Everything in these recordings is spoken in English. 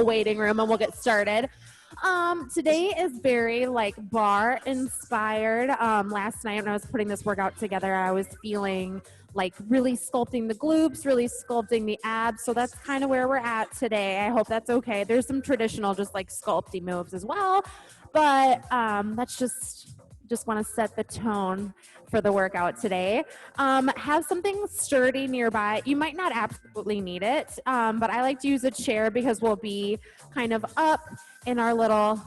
waiting room and we'll get started. Today is very like bar inspired. Last night when I was putting this workout together, I was feeling like really sculpting the glutes, really sculpting the abs. So that's kind of where we're at today. I hope that's okay. There's some traditional just like sculpty moves as well, but that's just want to set the tone for the workout today. Have something sturdy nearby. You might not absolutely need it, but I like to use a chair because we'll be kind of up in our little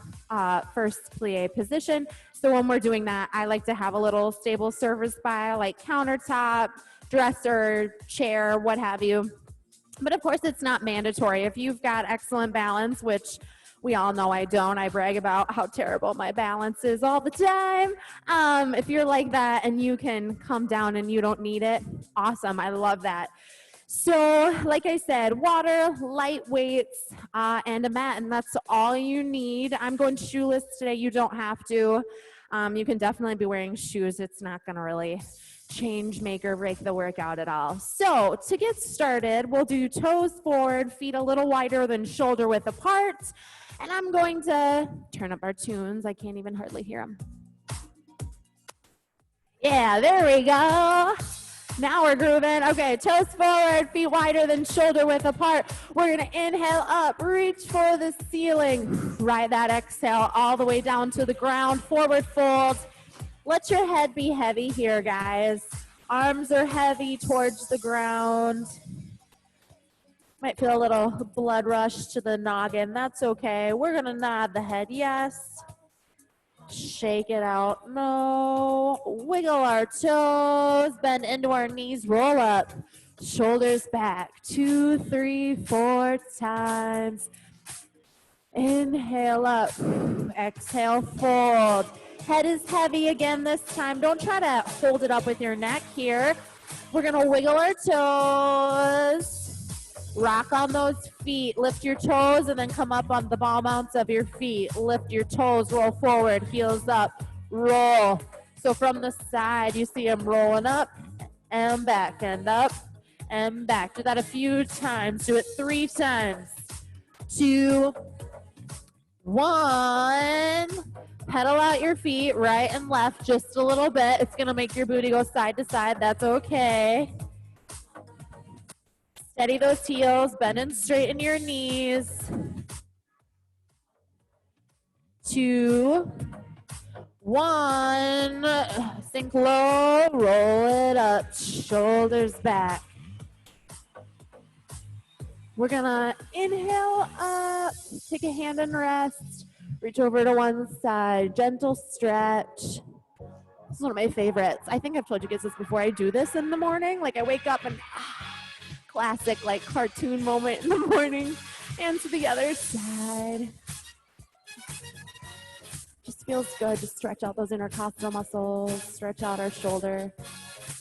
first plie position. So when we're doing that, I like to have a little stable surface by like countertop, dresser, chair, what have you. But of course, it's not mandatory. If you've got excellent balance, which we all know I don't. I brag about how terrible my balance is all the time. If you're like that and you can come down and you don't need it, awesome. I love that. So like I said, water, light weights, and a mat, and that's all you need. I'm going shoeless today. You don't have to. You can definitely be wearing shoes. It's not going to really make or break the workout at all. So to get started, we'll do toes forward, feet a little wider than shoulder width apart. And I'm going to turn up our tunes. I can't even hardly hear them. Yeah, there we go. Now we're grooving. Okay, toes forward, feet wider than shoulder width apart. We're going to inhale up, reach for the ceiling. Ride that exhale all the way down to the ground. Forward fold. Let your head be heavy here, guys. Arms are heavy towards the ground. Might feel a little blood rush to the noggin. That's okay. We're going to nod the head yes. Shake it out. No. Wiggle our toes. Bend into our knees. Roll up. Shoulders back. 2, 3, 4 times. Inhale up. Exhale, fold. Head is heavy again this time. Don't try to hold it up with your neck here. We're going to wiggle our toes. Rock on those feet. Lift your toes and then come up on the ball mounts of your feet. Lift your toes, roll forward, heels up, roll. So from the side, you see them rolling up and back and up and back. Do that a few times. Do it 3 times. 2, 1. Pedal out your feet right and left just a little bit. It's going to make your booty go side to side. That's okay. Steady those heels, bend and straighten your knees. 2, 1, sink low, roll it up, shoulders back. We're gonna inhale up, take a hand and rest, reach over to one side, gentle stretch. This is one of my favorites. I think I've told you guys this before. I do this in the morning, like I wake up and classic like cartoon moment in the morning. And to the other side. Just feels good to stretch out those intercostal muscles, stretch out our shoulder.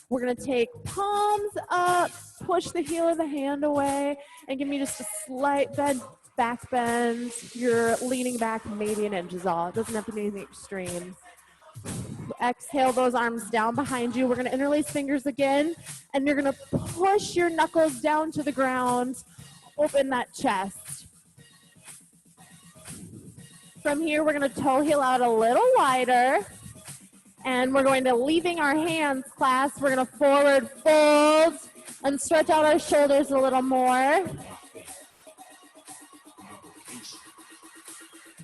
We're going to take palms up, push the heel of the hand away, and give me just a slight bend, back bend. You're leaning back maybe an inch is all. It doesn't have to be anything extreme. Exhale those arms down behind you. We're going to interlace fingers again, and you're going to push your knuckles down to the ground. Open that chest. From here, we're going to toe heel out a little wider, and we're going to, leaving our hands clasped, we're going to forward fold and stretch out our shoulders a little more.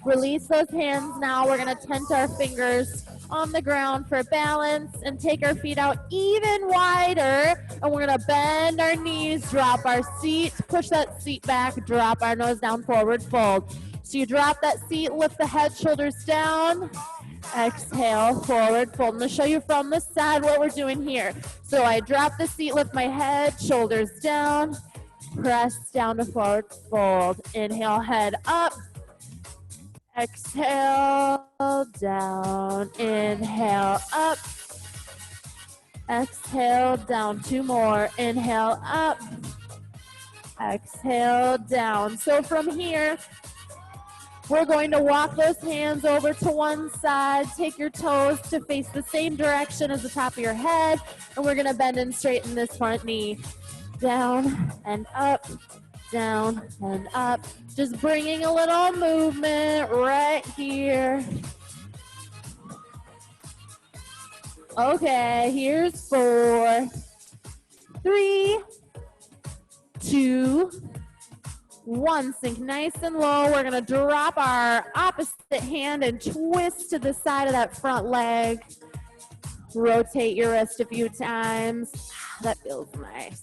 Release those hands now. We're going to tent our fingers on the ground for balance and take our feet out even wider. And we're going to bend our knees, drop our seat, push that seat back, drop our nose down, forward fold. So you drop that seat, lift the head, shoulders down. Exhale, forward fold. I'm going to show you from the side what we're doing here. So I drop the seat, lift my head, shoulders down, press down to forward fold. Inhale, head up. Exhale, down, inhale, up, exhale, down, 2 more, inhale, up, exhale, down. So from here, we're going to walk those hands over to one side, take your toes to face the same direction as the top of your head, and we're going to bend and straighten this front knee, down and up, down, and up. Just bringing a little movement right here. Okay, here's 4, 3, 2, 1. Sink nice and low. We're gonna drop our opposite hand and twist to the side of that front leg. Rotate your wrist a few times. That feels nice.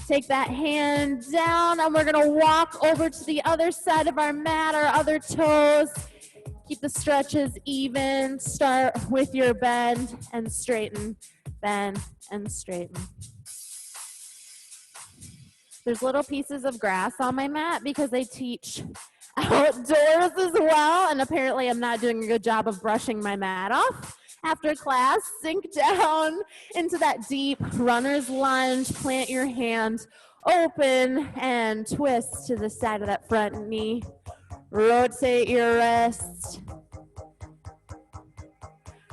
Take that hand down and we're gonna walk over to the other side of our mat, our other toes. Keep the stretches even. Start with your bend and straighten, bend and straighten. There's little pieces of grass on my mat because I teach outdoors as well, and apparently I'm not doing a good job of brushing my mat off. After class, sink down into that deep runner's lunge, plant your hand open and twist to the side of that front knee. Rotate your wrist.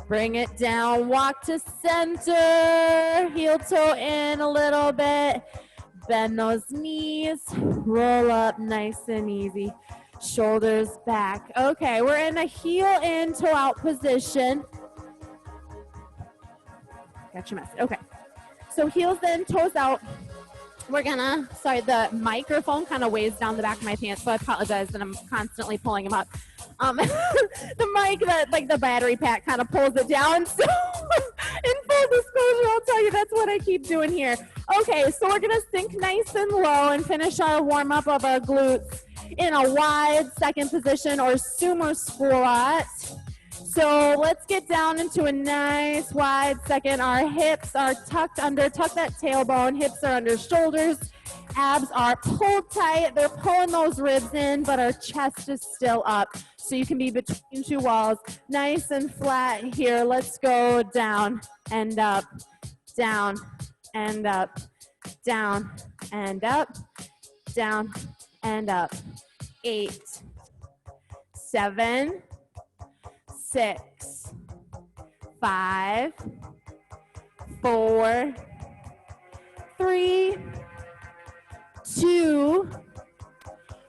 Bring it down, walk to center, heel toe in a little bit. Bend those knees, roll up nice and easy. Shoulders back. Okay, we're in a heel in, toe out position. Got your message. Okay. So heels in, toes out. We're gonna, sorry, the microphone kind of weighs down the back of my pants, so I apologize that I'm constantly pulling them up. The mic, like the battery pack kind of pulls it down. So in full disclosure, I'll tell you that's what I keep doing here. Okay, so we're gonna sink nice and low and finish our warm up of our glutes in a wide second position or sumo squat. So let's get down into a nice wide second. Our hips are tucked under, tuck that tailbone, hips are under shoulders. Abs are pulled tight. They're pulling those ribs in, but our chest is still up. So you can be between two walls, nice and flat here. Let's go down and up, down and up, down and up, down and up. 8, 7, 6, 5, 4, 3, 2,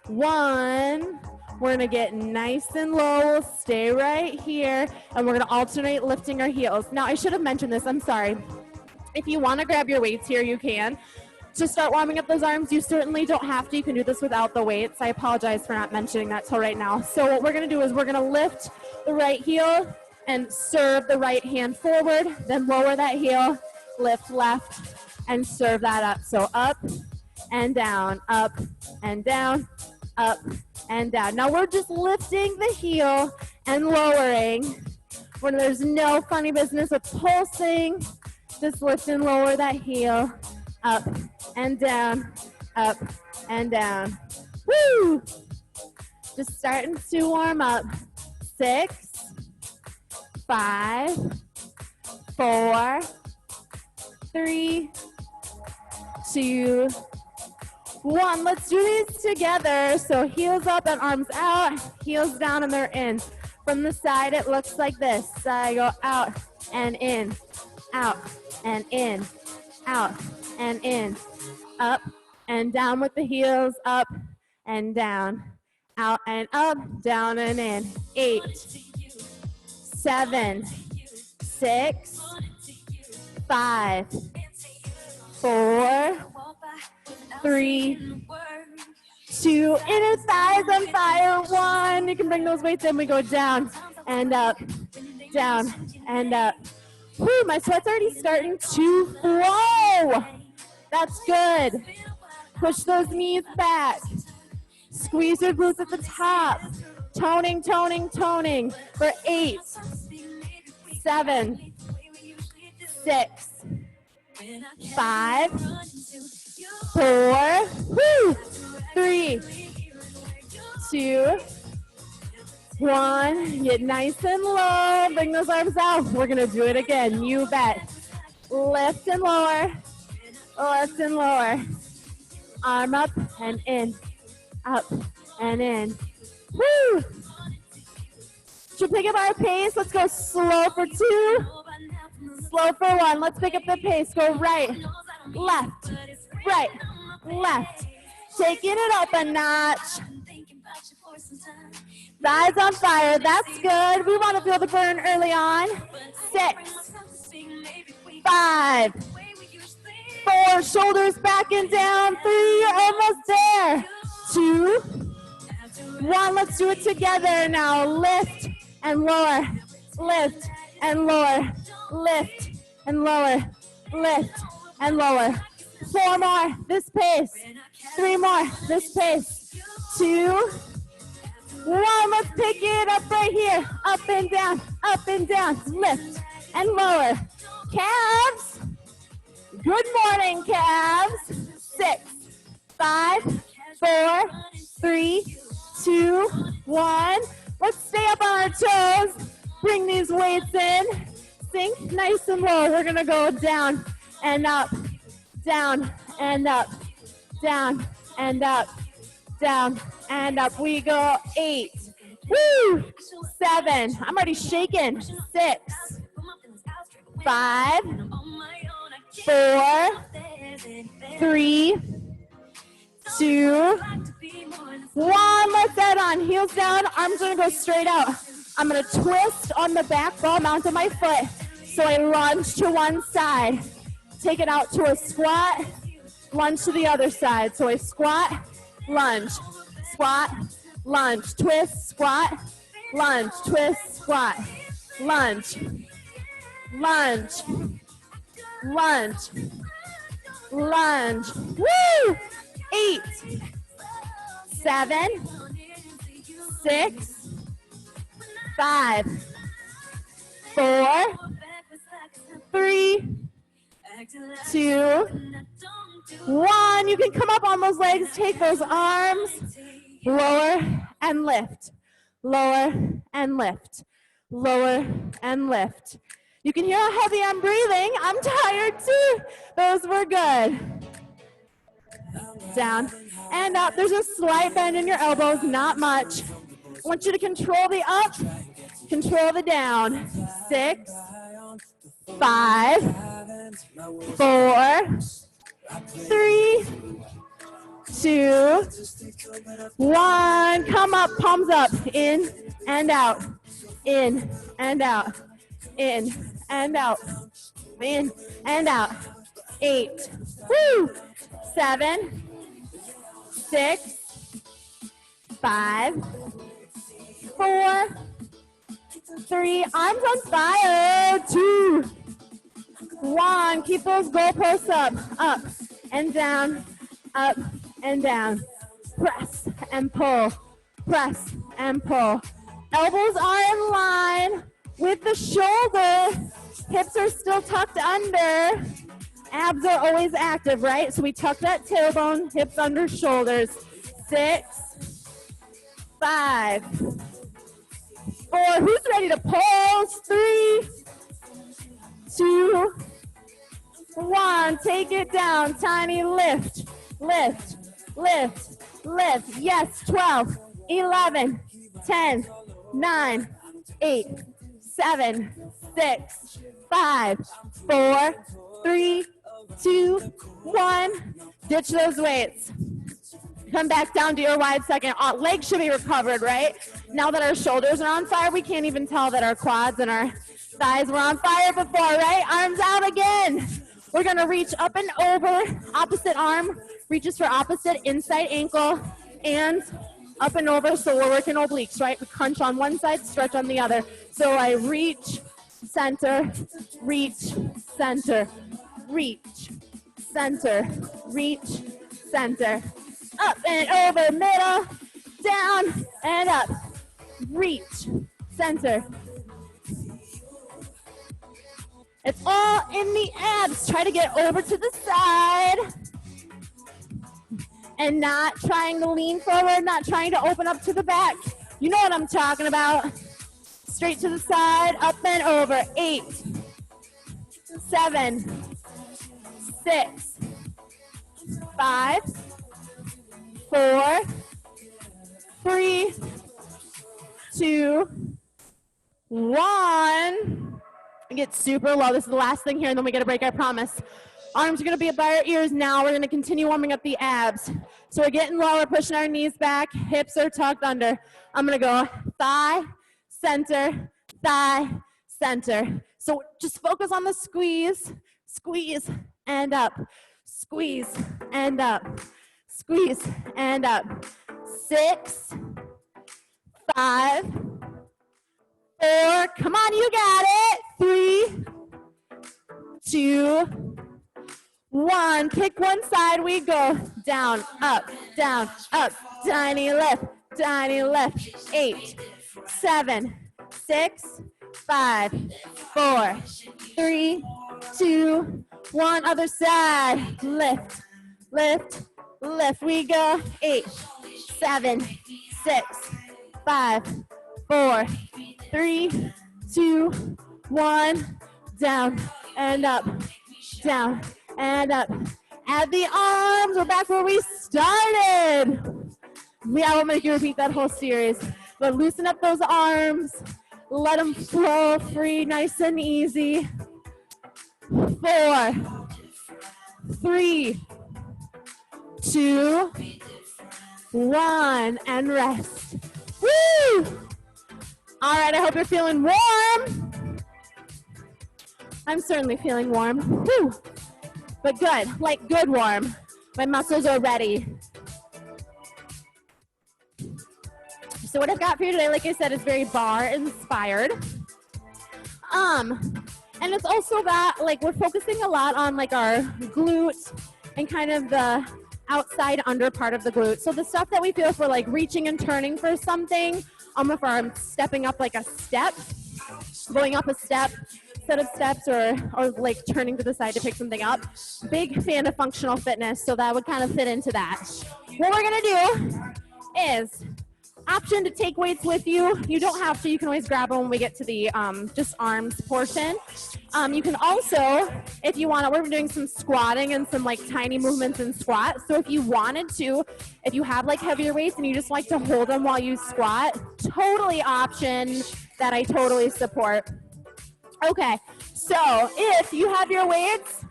1. We're gonna get nice and low, stay right here, and we're gonna alternate lifting our heels. Now, I should have mentioned this, I'm sorry. If you wanna grab your weights here, you can. To start warming up those arms, you certainly don't have to. You can do this without the weights. I apologize for not mentioning that till right now. So what we're gonna do is we're gonna lift the right heel and serve the right hand forward, then lower that heel, lift left, and serve that up. So up and down, up and down, up and down. Now we're just lifting the heel and lowering. When there's no funny business with pulsing, just lift and lower that heel, up and down, up and down. Woo! Just starting to warm up. 6, 5, 4, 3, 2, 1. Let's do these together. So heels up and arms out, heels down and they're in. From the side, it looks like this. So I go out and in, out and in, out and in, up and down with the heels, up and down, out and up, down and in. 8, 7, 6, 5, 4, 3, 2, inner thighs on fire. 1. You can bring those weights in. We go down and up, down and up. Whew, my sweat's already starting to flow. That's good. Push those knees back. Squeeze your glutes at the top. Toning, toning, toning for 8, 7, 6, 5, 4, 3, 2, 1. Get nice and low. Bring those arms out. We're going to do it again. You bet. Lift and lower. Lift and lower. Arm up and in. Up and in. Woo! Should pick up our pace. Let's go slow for 2. Slow for 1. Let's pick up the pace. Go right, left, right, left. Taking it up a notch. Thighs on fire, that's good. We want to feel the burn early on. 6, 5, 4, shoulders back and down. 3, you're almost there. 2, 1, let's do it together now. Lift and lower, lift and lower, lift and lower, lift and lower. 4 more, this pace. 3 more, this pace. 2, 1, let's pick it up right here. Up and down, lift and lower. Calves. Good morning, calves. 6, 5, 4, 3, 2, 1. Let's stay up on our toes. Bring these weights in. Sink nice and low. We're gonna go down and up, down and up, down and up, down and up. We go 8. Woo! 7. I'm already shaking. 6, 5, 4, 3, 2, 1. Let's add on. Heels down. Arms are gonna go straight out. I'm gonna twist on the back ball mount of my foot. So I lunge to one side. Take it out to a squat. Lunge to the other side. So I squat, lunge, squat, lunge, twist, squat, lunge, twist, squat, lunge, lunge, lunge, lunge. Woo! 8, 7, 6, 5, 4, 3, 2, 1. You can come up on those legs, take those arms, lower and lift, lower and lift, lower and lift. You can hear how heavy I'm breathing. I'm tired too. Those were good. Down and up. There's a slight bend in your elbows, not much. I want you to control the up, control the down. 6, 5, 4, 3, 2, 1. Come up, palms up, in and out, in and out, in and out, in and out. 8, woo, 7, 6, 5, 4, 3, arms on fire. 2, 1. Keep those goalposts up and down, up and down. Press and pull, press and pull. Elbows are in line with the shoulder. Hips are still tucked under. Abs are always active, right? So we tuck that tailbone, hips under shoulders. 6, 5, 4. Who's ready to pulse? 3, 2, 1. Take it down. Tiny lift, lift, lift, lift. Yes, 12, 11, 10, 9, 8, 7, 6, 5, 4, 3, 2, 1. Ditch those weights. Come back down to your wide second. Legs should be recovered, right? Now that our shoulders are on fire, we can't even tell that our quads and our thighs were on fire before, right? Arms out again. We're gonna reach up and over. Opposite arm reaches for opposite inside ankle and up and over. So we're working obliques, right? We crunch on one side, stretch on the other. So I reach, center, reach, center, reach, center, reach, center. Up and over, middle, down and up. Reach, center. It's all in the abs. Try to get over to the side and not trying to lean forward, not trying to open up to the back. You know what I'm talking about. Straight to the side, up and over. 8, 7, 6, 5, 4, 3, 2, 1. Get super low. This is the last thing here, and then we get a break, I promise. Arms are going to be by our ears now. We're going to continue warming up the abs. So we're getting low, we're pushing our knees back, hips are tucked under. I'm gonna go thigh, center, thigh, center. So just focus on the squeeze, squeeze, and up, squeeze, and up, squeeze, and up. 6, 5, 4, come on, you got it. 3, 2, 1. Kick one side, we go down, up, tiny lift, 8, 7, 6, 5, 4, 3, 2, 1. Other side, lift, lift, lift, we go 8, 7, 6, 5, 4, 3, 2, 1, down and up, down and up. Add the arms, we're back where we started. I won't make you repeat that whole series, but loosen up those arms, let them flow free, nice and easy. 4, 3, 2, 1, and rest. Woo! All right, I hope you're feeling warm. I'm certainly feeling warm. Woo! But good, like good warm. My muscles are ready. So what I've got for you today, like I said, is very bar inspired. And it's also got, like, we're focusing a lot on like our glute and kind of the outside under part of the glute. So the stuff that we feel if we're like reaching and turning for something, if I'm stepping up like a step, going up a step, set of steps, or like turning to the side to pick something up. Big fan of functional fitness, so that would kind of fit into that. What we're gonna do is option to take weights with you. You don't have to, you can always grab them when we get to the just arms portion. You can also, if you want to, we're doing some squatting and some like tiny movements in squat. So if you wanted to, if you have like heavier weights and you just like to hold them while you squat, totally option that I totally support. Okay, so if you have your weights,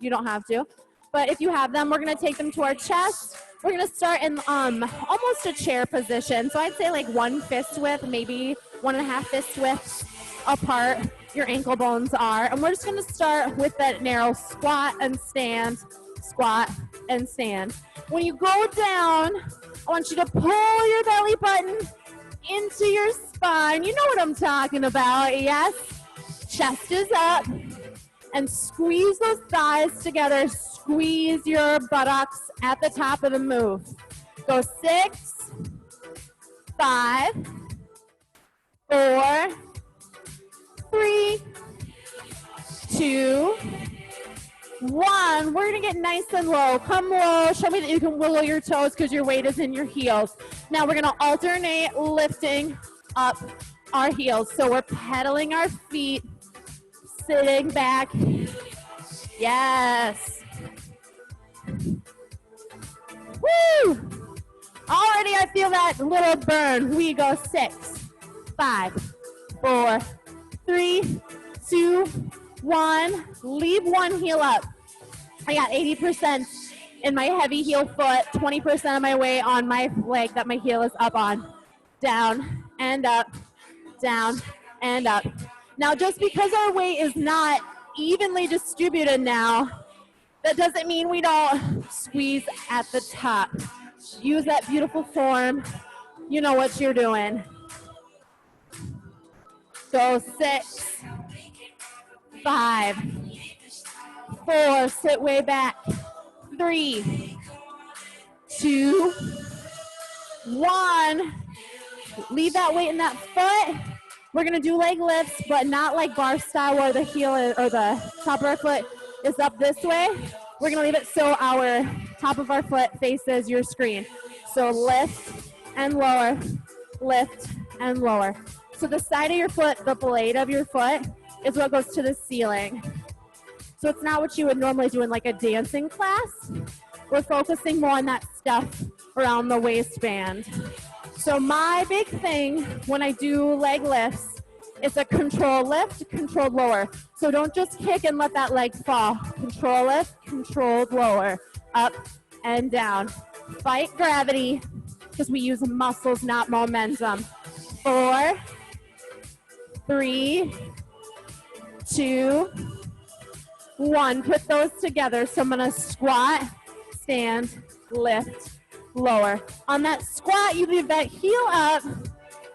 you don't have to, but if you have them, we're gonna take them to our chest. We're gonna start in almost a chair position. So I'd say like 1 fist width, maybe 1.5 fist widths apart your ankle bones are. And we're just gonna start with that narrow squat and stand, squat and stand. When you go down, I want you to pull your belly button into your spine. You know what I'm talking about, yes? Chest is up, and squeeze those thighs together. Squeeze your buttocks at the top of the move. Go 6, 5, 4, 3, 2, 1. We're gonna get nice and low. Come low. Show me that you can wiggle your toes because your weight is in your heels. Now we're gonna alternate lifting up our heels. So we're pedaling our feet, sitting back. Yes. Woo! Already I feel that little burn. We go 6, 5, 4, 3, 2, 1. Leave one heel up. I got 80% in my heavy heel foot, 20% of my weight on my leg that my heel is up on. Down and up, down and up. Now, just because our weight is not evenly distributed now, that doesn't mean we don't squeeze at the top. Use that beautiful form. You know what you're doing. Go 6, 5, 4, sit way back. 3, 2, 1. Leave that weight in that foot. We're gonna do leg lifts, but not like bar style where the heel is, or the top of our foot is up this way. We're gonna leave it so our top of our foot faces your screen. So lift and lower, lift and lower. So the side of your foot, the blade of your foot, is what goes to the ceiling. So it's not what you would normally do in like a dancing class. We're focusing more on that stuff around the waistband. So my big thing when I do leg lifts is a control lift, controlled lower. So don't just kick and let that leg fall. Control lift, controlled lower, up and down, Fight gravity because we use muscles, not momentum. 4, 3, 2, 1. Put those together. So I'm going to squat, stand, lift, lower. On that squat, you leave that heel up.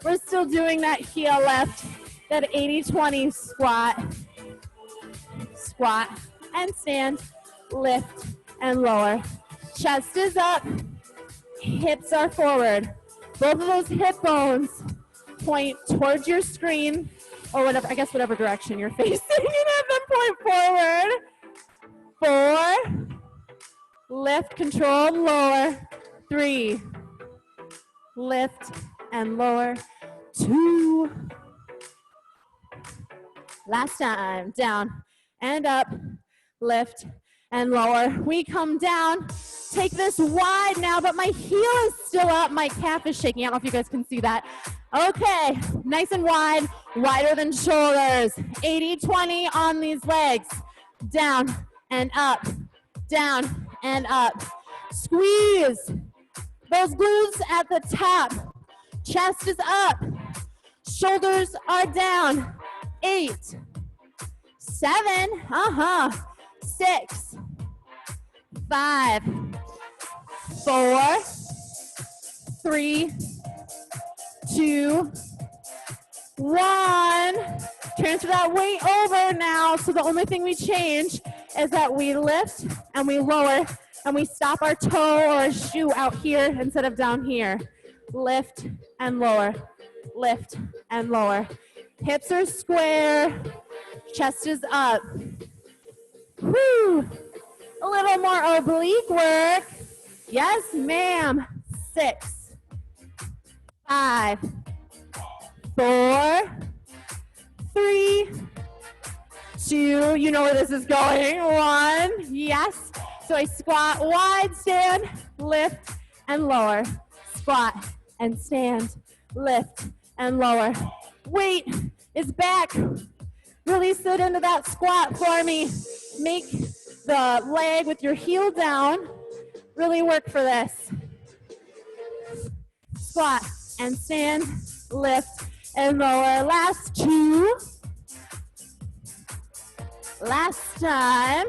We're still doing that heel lift, that 80-20 squat. Squat and stand, lift and lower. Chest is up, hips are forward. Both of those hip bones point towards your screen, or whatever, I guess whatever direction you're facing, and have them point forward. 4, lift, control, lower. 3, lift and lower. 2, last time, down and up, lift and lower. We come down, take this wide now, but my heel is still up. My calf is shaking. I don't know if you guys can see that. Okay, nice and wide, wider than shoulders. 80-20 on these legs. Down and up, down and up. Squeeze those glutes at the top. Chest is up, shoulders are down. 8, 7, 6, 5, 4, 3, 2, 1. Transfer that weight over now. So the only thing we change is that we lift and we lower and we stop our toe or a shoe out here instead of down here. Lift and lower, lift and lower. Hips are square, chest is up. Whew. A little more oblique work. Yes, ma'am. 6, 5, 4, 3, 2. You know where this is going. 1. Yes. So I squat, wide stand, lift and lower. Squat and stand, lift and lower. Weight is back. Really sit into that squat for me. Make the leg with your heel down. Really work for this. Squat and stand, lift and lower. Last 2. Last time.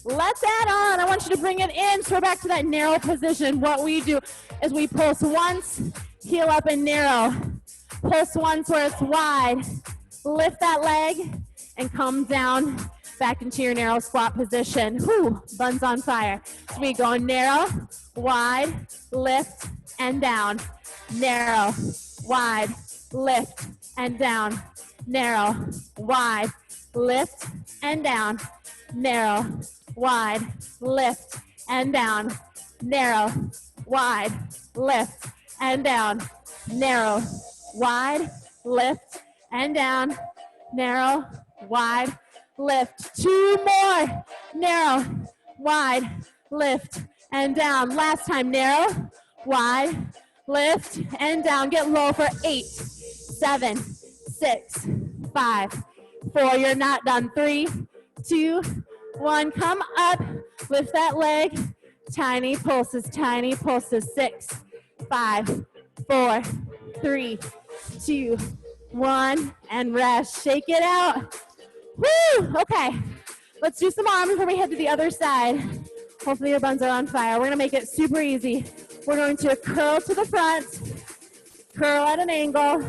Let's add on. I want you to bring it in. So we're back to that narrow position. What we do is we pulse once, heel up and narrow. Pulse once where it's wide. Lift that leg and come down back into your narrow squat position. Whew, buns on fire. So we go narrow, wide, lift, and down. Narrow, wide, lift, and down. Narrow, wide, lift, and down. Narrow, wide, lift, and down. Narrow, wide, lift, and down. Narrow, wide, lift, and down. Narrow, wide, lift. 2 more. Narrow, wide, lift, and down. Last time, narrow, wide, lift, and down. Get low for 8, 7, 6, 5, 4. You're not done. 3, 2, 1. Come up. Lift that leg. Tiny pulses, 6, 5, 4, 3, 2, 1, and rest. Shake it out. Woo! Okay, let's do some arms before we head to the other side. Hopefully your buns are on fire. We're gonna make it super easy. We're going to curl to the front, curl at an angle,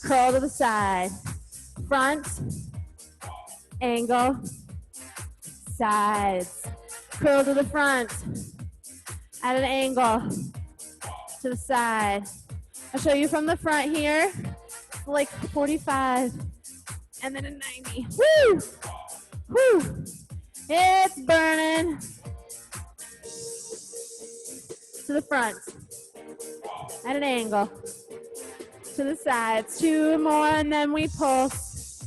curl to the side. Front, angle, sides. Curl to the front, at an angle, to the side. I'll show you from the front here, like 45, and then a 90. Woo! Woo! It's burning. To the front, at an angle, to the sides. 2 more, and then we pulse.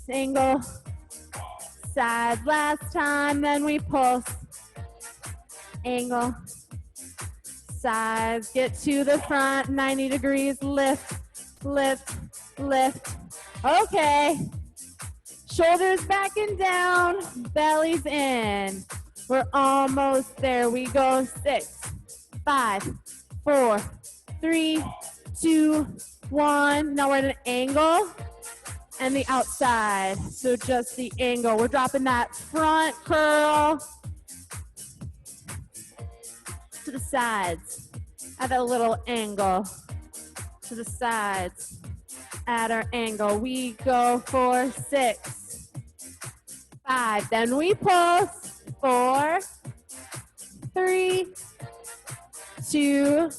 Angle, sides. Last time, then we pulse. Angle, sides. Get to the front, 90 degrees. Lift, lift, lift. Okay. Shoulders back and down, belly's in. We're almost there. We go 6, 5, 4, 3, 2, 1. Now we're at an angle and the outside. So just the angle. We're dropping that front curl to the sides at a little angle. To the sides at our angle. We go for 6, 5. Then we pulse. 4, 3, 2,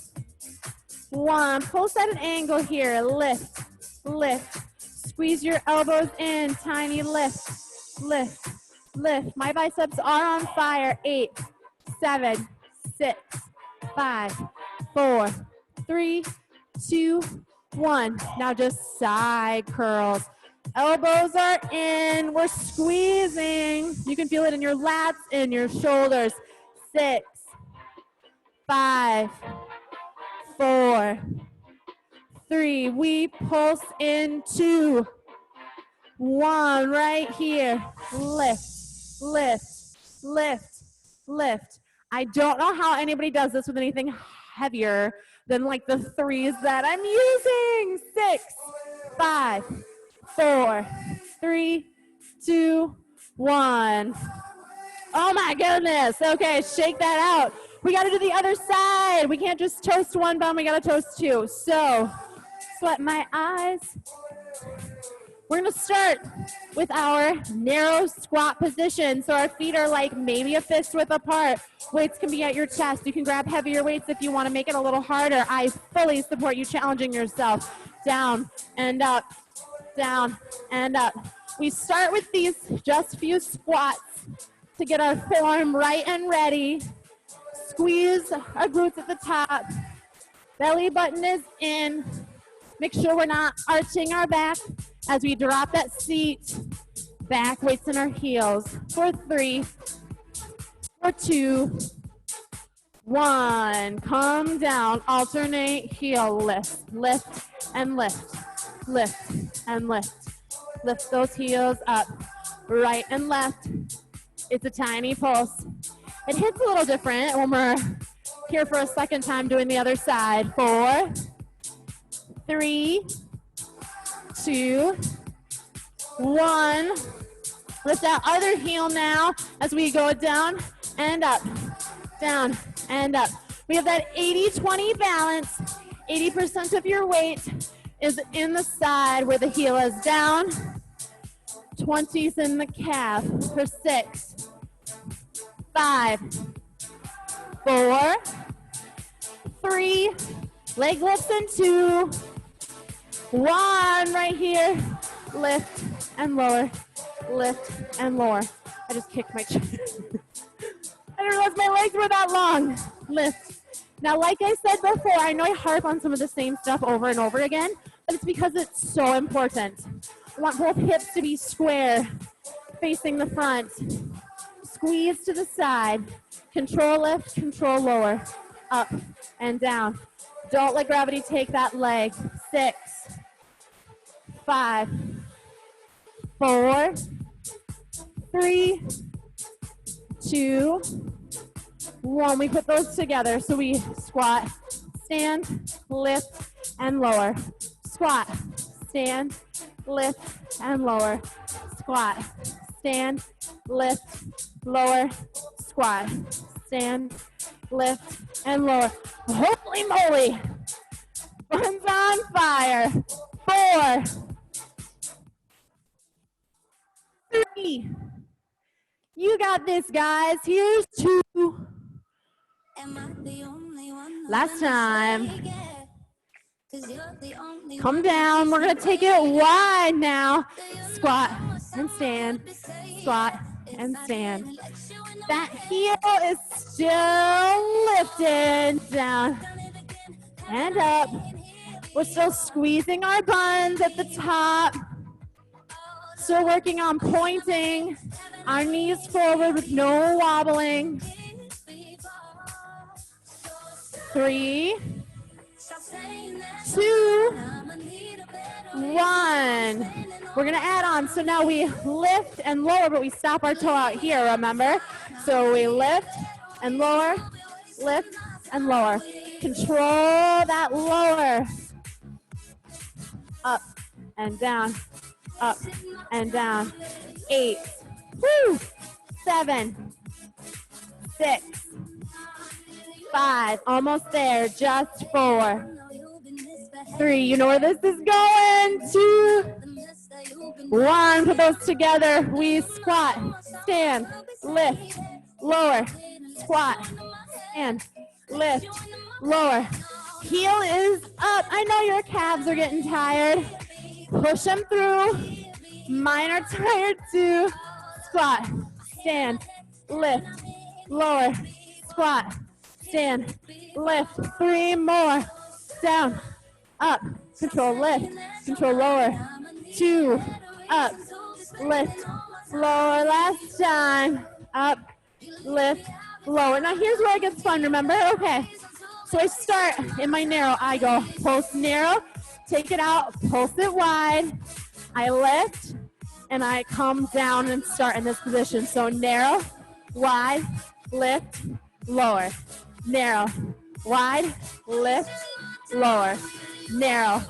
1. Pulse at an angle here. Lift, lift. Squeeze your elbows in. Tiny lift, lift, lift. My biceps are on fire. 8, 7, 6, 5, 4, 3, 2, 1. Now just side curls. Elbows are in. We're squeezing. You can feel it in your lats, in your shoulders. 6, 5, 4, 3. We pulse in. 2, 1. Right here. Lift, lift, lift, lift. I don't know how anybody does this with anything heavier than like the 3s that I'm using. 6, 5, 4, 3, 2, 1. Oh my goodness. Okay, shake that out. We got to do the other side. We can't just toast one bum. We got to toast 2. So, sweat my eyes. We're going to start with our narrow squat position. So our feet are like maybe a fist width apart. Weights can be at your chest. You can grab heavier weights if you want to make it a little harder. I fully support you challenging yourself. Down and up, down and up. We start with these just few squats to get our form right and ready. Squeeze our glutes at the top. Belly button is in. Make sure we're not arching our back as we drop that seat. Back weights in our heels. For 3, for 2, 1. Come down. Alternate heel lift. Lift and lift. Lift and lift. Lift those heels up. Right and left. It's a tiny pulse. It hits a little different when we're here for a second time doing the other side. 4, 3, 2, 1. Lift that other heel now as we go down and up, down and up. We have that 80-20 balance. 80% of your weight is in the side where the heel is down. 20's in the calf for 6, 5, 4, 3, leg lifts in 2, 1. Right here. Lift and lower. Lift and lower. I just kicked my chair. I didn't realize my legs were that long. Lift. Now, like I said before, I know I harp on some of the same stuff over and over again, but it's because it's so important. I want both hips to be square, facing the front. Squeeze to the side. Control lift, control lower. Up and down. Don't let gravity take that leg. 6, 5, 4, 3, 2, 1. We put those together. So we squat, stand, lift, and lower. Squat, stand, lift, and lower. Squat, stand, lift, lower. Squat, stand, lift, and lower. Holy moly! Buns on fire. 4, 3. You got this, guys. Here's 2. Last time. Come down. We're going to take it wide now. Squat and stand. Squat and stand. That heel is still lifted. Down and up. We're still squeezing our buns at the top. Still working on pointing our knees forward with no wobbling. 3, 2, 1. We're gonna add on. So now we lift and lower, but we stop our toe out here, remember? So we lift and lower, lift and lower. Control that lower. Up and down, up and down. 8, woo, 7, 6, 5, almost there, just 4, 3, you know where this is going, 2, 1, put those together, we squat, stand, lift, lower, squat, stand, lift, lower. Heel is up. I know your calves are getting tired. Push them through. Mine are tired too. Squat, stand, lift, lower, squat, stand, lift. 3 more. Down, up, control lift, control lower. 2, up, lift, lower. Last time. Up, lift, lower. Now here's where it gets fun, remember? Okay. So I start in my narrow. I go pulse narrow, take it out, pulse it wide. I lift, and I come down and start in this position. So narrow, wide, lift, lower. Narrow, wide, lift, lower. Narrow,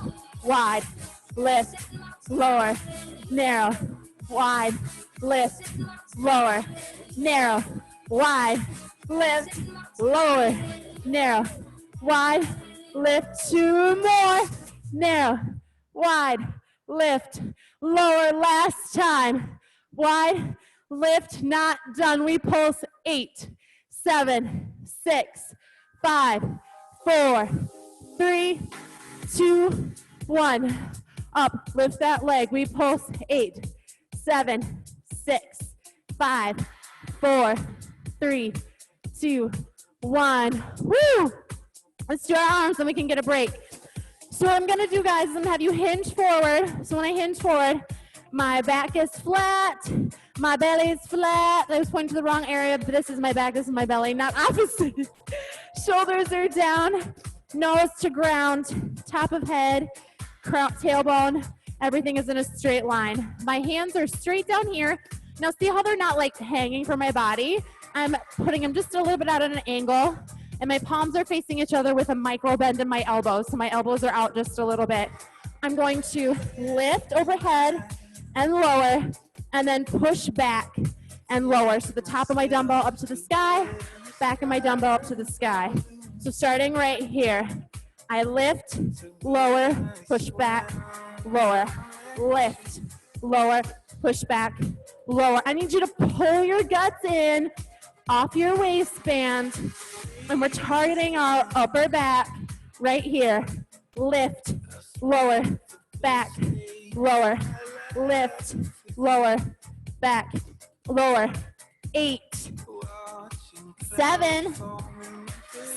wide, lift, lower. Narrow, wide, lift, lower. Narrow, wide, lift, lower. Narrow, wide, lift. 2 more. Narrow, wide, lift, lower. Last time. Wide, lift, not done. We pulse. 8, 7, 6, 5, 4, 3, 2, 1. Up, lift that leg. We pulse. 8, 7, 6, 5, 4, 3, 2, 1. Woo! Let's do our arms and we can get a break. So what I'm gonna do, guys, is I'm gonna have you hinge forward. So when I hinge forward, my back is flat, my belly is flat. I was pointing to the wrong area, but this is my back, this is my belly, not opposite. Shoulders are down, nose to ground, top of head, tailbone, everything is in a straight line. My hands are straight down here. Now see how they're not like hanging from my body? I'm putting them just a little bit out at an angle, and my palms are facing each other with a micro bend in my elbows, so my elbows are out just a little bit. I'm going to lift overhead and lower, and then push back and lower. So the top of my dumbbell up to the sky, back of my dumbbell up to the sky. So starting right here, I lift, lower, push back, lower, lift, lower, push back, lower. I need you to pull your guts in off your waistband, and we're targeting our upper back right here. Lift, lower, back, lower, lift, lower, back, lower. 8, 7,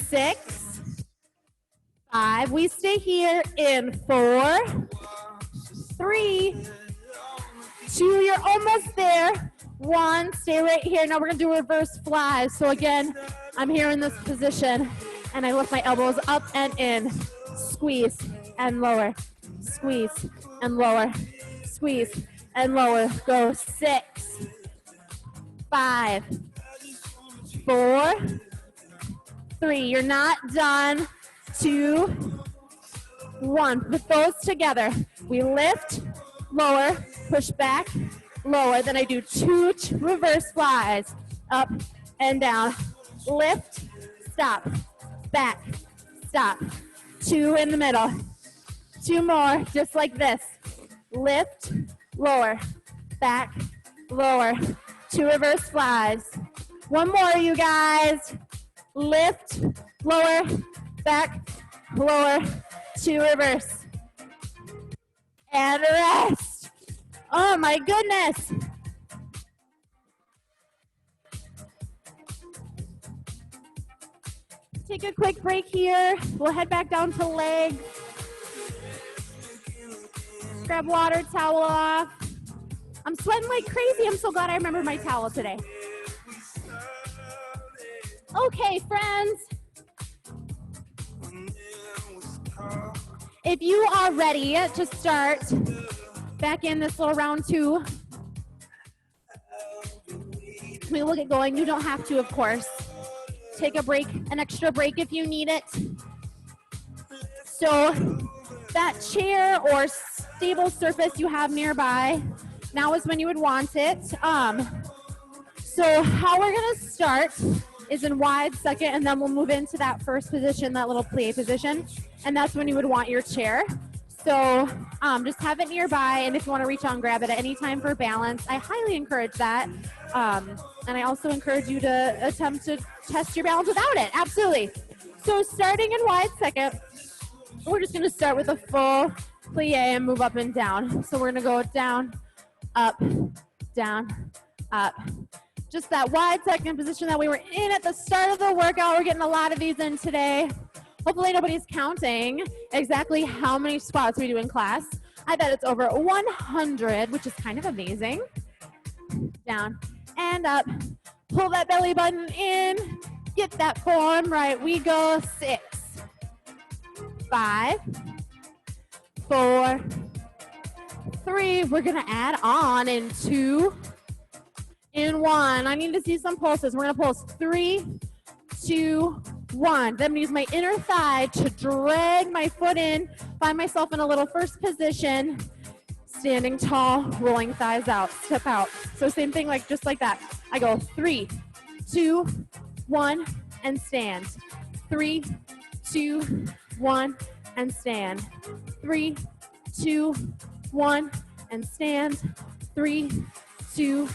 6, 5. We stay here in 4, 3, 2. You're almost there. 1, stay right here. Now we're gonna do reverse flies. So again, I'm here in this position and I lift my elbows up and in. Squeeze and lower, squeeze and lower, squeeze and lower. Go 6, 5, 4, 3. You're not done. 2, 1. Put those together. We lift, lower, push back, lower. Then I do 2 reverse flies, up and down. Lift, stop, back, stop. 2 in the middle. 2 more, just like this. Lift, lower, back, lower. 2 reverse flies. 1 more, you guys. Lift, lower, back, lower. 2 reverse. And rest. Oh my goodness. Take a quick break here. We'll head back down to legs. Grab water, towel off. I'm sweating like crazy. I'm so glad I remembered my towel today. Okay, friends. If you are ready to start back in this little round 2, we will get going. You don't have to, of course. Take a break, an extra break if you need it. So that chair or stable surface you have nearby, now is when you would want it. So how we're gonna start is in wide second, and then we'll move into that first position, that little plie position, and that's when you would want your chair. So just have it nearby, and if you want to reach out and grab it at any time for balance, I highly encourage that. And I also encourage you to attempt to test your balance without it. Absolutely. So starting in wide second, we're just going to start with a full plie and move up and down. So we're going to go down, up, up. Just that wide second position that we were in at the start of the workout. We're getting a lot of these in today. Hopefully nobody's counting exactly how many squats we do in class. I bet it's over 100, which is kind of amazing. Down and up. Pull that belly button in. Get that form right. We go 6, 5, 4, 3. We're going to add on in 2, in 1. I need to see some pulses. We're going to pulse 3, 2, 1. Then I'm going to use my inner thigh to drag my foot in, find myself in a little first position, standing tall, rolling thighs out, step out. So same thing, like just like that. I go 3, 2, 1, and stand. 3, 2, 1, and stand. 3, 2, 1, and stand. 3, 2,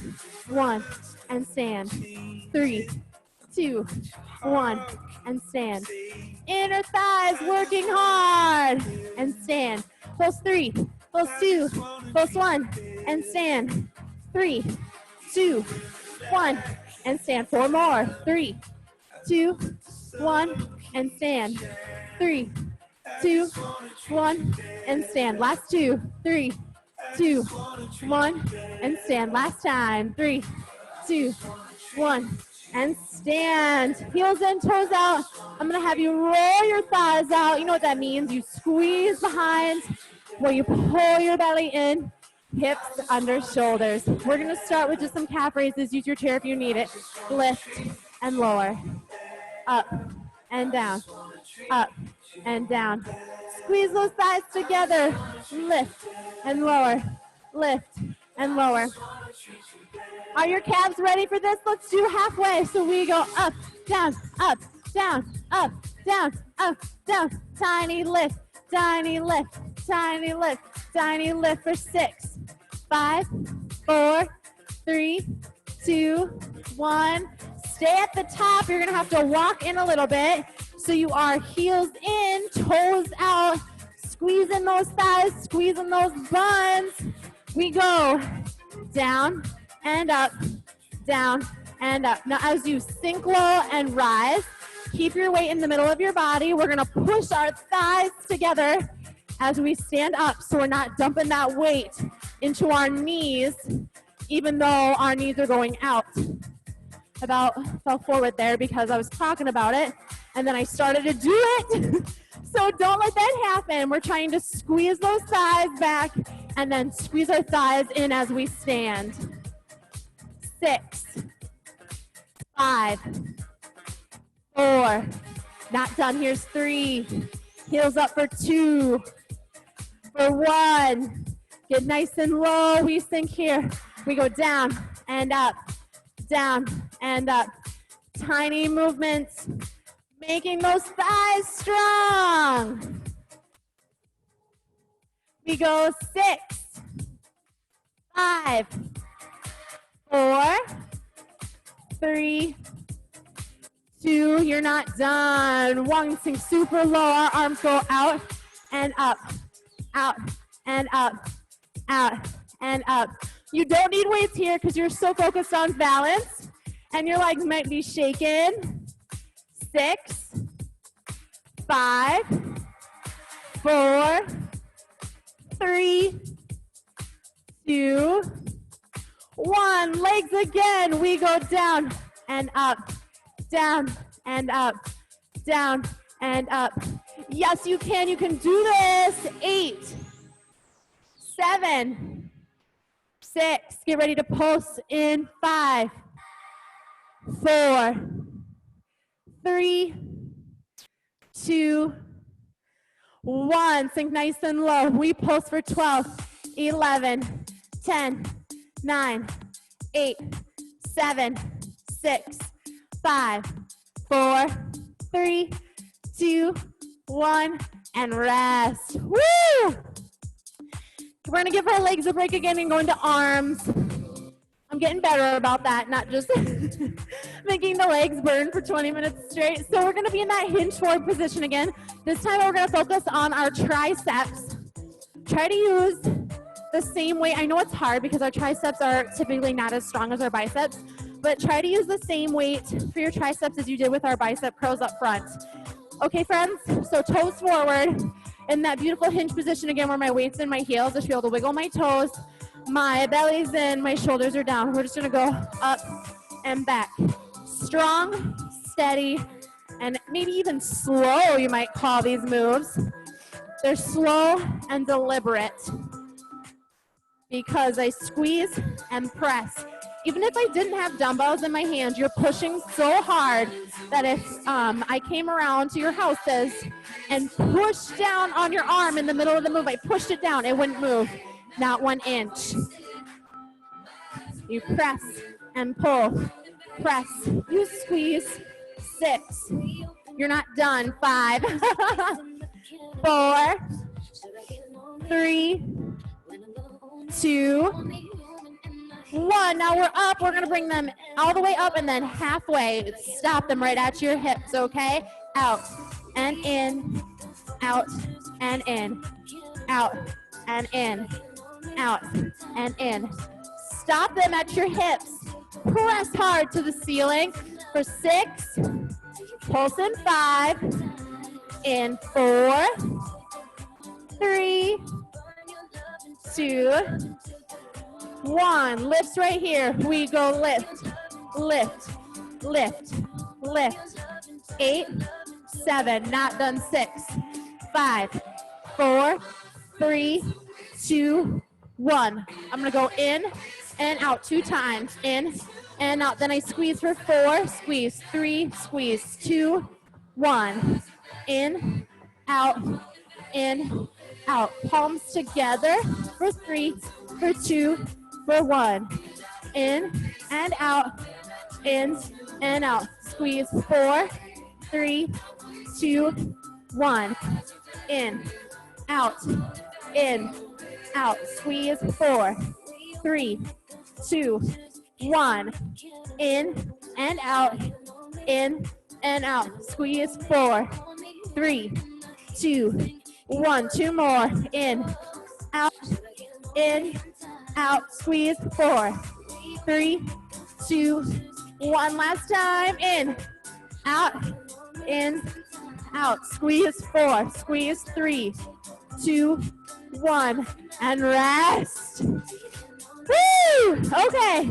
1, and stand. 3, 2, 1, and stand. Inner thighs working hard, and stand. Pulse 3, pulse 2, pulse 1, and stand. 3, 2, 1, and stand. 4 more. 3, 2, 1, and stand. 3, 2, 1, and stand. Last 2. 3, 2, 1, and stand. Last time. 3, 2, 1, and stand. Heels in, toes out. I'm going to have you roll your thighs out. You know what that means. You squeeze behind where you pull your belly in, hips under shoulders. We're going to start with just some calf raises. Use your chair if you need it. Lift and lower. Up and down. Up and down. Squeeze those thighs together. Lift and lower. Lift and lower. Are your calves ready for this? Let's do halfway. So we go up, down, up, down, up, down, up, down. Tiny lift, tiny lift, tiny lift, tiny lift for 6, 5, 4, 3, 2, 1. Stay at the top. You're going to have to walk in a little bit. So you are heels in, toes out, squeezing those thighs, squeezing those buns. We go down and up, down and up. Now as you sink low and rise, keep your weight in the middle of your body. We're going to push our thighs together as we stand up, so we're not dumping that weight into our knees, even though our knees are going out. About fell forward there because I was talking about it, and then I started to do it. So don't let that happen. We're trying to squeeze those thighs back and then squeeze our thighs in as we stand. 6, 5, 4. Not done. Here's 3. Heels up for 2. For 1. Get nice and low. We sink here. We go down and up, down and up. Tiny movements, making those thighs strong. We go 6, 5, 4, 3, 2. You're not done. 1, sink super low. Our arms go out and up, out and up, out and up. You don't need weights here because you're so focused on balance and your legs might be shaken. 6, 5, 4, 3, 2, 1. Legs again. We go down and up, down and up, down and up. Yes, you can. You can do this. 8, 7, 6. Get ready to pulse in 5, 4, 3, 2, 1. Sink nice and low. We pulse for 12, 11, 10, 9, 8, 7, 6, 5, 4, 3, 2, 1, and rest. Woo! We're gonna give our legs a break again and go into arms. I'm getting better about that, not just making the legs burn for 20 minutes straight. So we're gonna be in that hinge forward position again. This time we're gonna focus on our triceps. Try to use the same weight. I know it's hard because our triceps are typically not as strong as our biceps, but try to use the same weight for your triceps as you did with our bicep curls up front. Okay, friends, so toes forward in that beautiful hinge position again where my weight's in my heels. I should be able to wiggle my toes. My belly's in, my shoulders are down. We're just gonna go up and back. Strong, steady, and maybe even slow, you might call these moves. They're slow and deliberate because I squeeze and press. Even if I didn't have dumbbells in my hands, you're pushing so hard that if I came around to your houses and pushed down on your arm in the middle of the move, I pushed it down, it wouldn't move, not 1 inch. You press and pull, press, you squeeze, 6. You're not done, 5, 4, 3, 2, 1. Now we're up. We're going to bring them all the way up and then halfway. Stop them right at your hips, okay? Out and in, out and in, out and in, out and in. Stop them at your hips. Press hard to the ceiling for 6. Pulse in 5. In 4, 3, 2, 1. Lifts right here. We go lift, lift, lift, lift. 8, 7. Not done. 6, 5, 4, 3, 2, 1. I'm going to go in and out 2 times. In and out. Then I squeeze for 4. Squeeze. 3. Squeeze. 2, 1. In, out, in, out. Palms together for 3, for 2, for 1. In and out, in and out. Squeeze 4, 3, 2, 1. In, out, in, out. Squeeze 4, 3, 2, 1. In and out, in and out. Squeeze 4, 3, 2, 1. 2 more. In, out, in, out. Squeeze 4, 3, 2, 1. Last time. In, out, in, out. Squeeze 4, squeeze 3, 2, 1, and rest. Woo! Okay.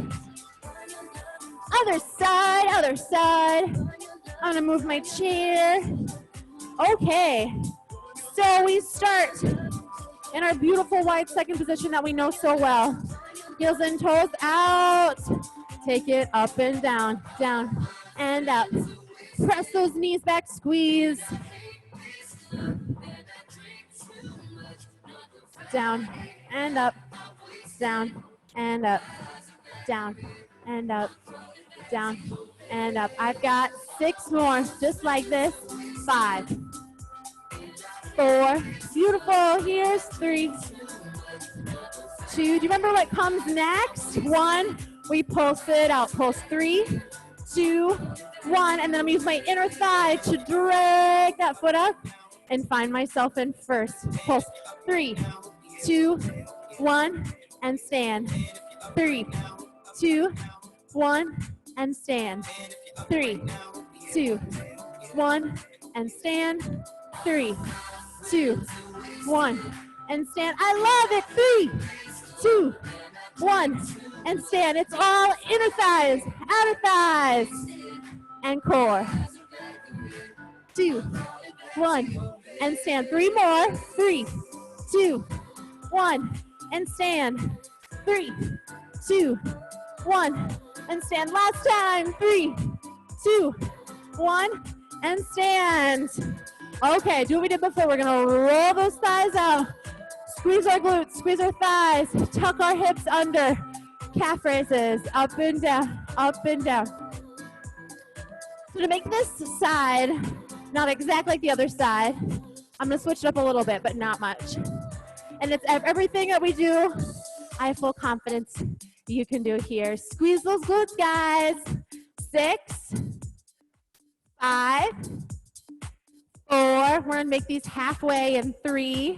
Other side, other side. I'm gonna move my chair. Okay, so we start in our beautiful wide second position that we know so well. Heels and toes out. Take it up and down, down and up. Press those knees back, squeeze. Down and up, down and up, down and up, down and up. I've got 6 more, just like this. 5, 4, beautiful. Here's 3, 2. Do you remember what comes next? 1, we pulse it out. Pulse 3, 2, 1, and then I'm gonna use my inner thigh to drag that foot up and find myself in first. Pulse 3, 2, 1, and stand. 3, 2, 1, and stand. 3, 2, 1, and stand. 3, 2, 1, and stand. I love it. 3, 2, 1, and stand. It's all inner thighs, outer thighs, and core. 2, 1, and stand. 3 more. 3, 2, 1, and stand. 3, 2, 1, and stand. Last time. 3, 2, 1, and stand. Okay, do what we did before. We're gonna roll those thighs out. Squeeze our glutes, squeeze our thighs, tuck our hips under. Calf raises, up and down, up and down. So to make this side not exactly like the other side, I'm gonna switch it up a little bit, but not much. And it's everything that we do, I have full confidence you can do here. Squeeze those glutes, guys. 6, 5, 4. We're gonna make these halfway in 3,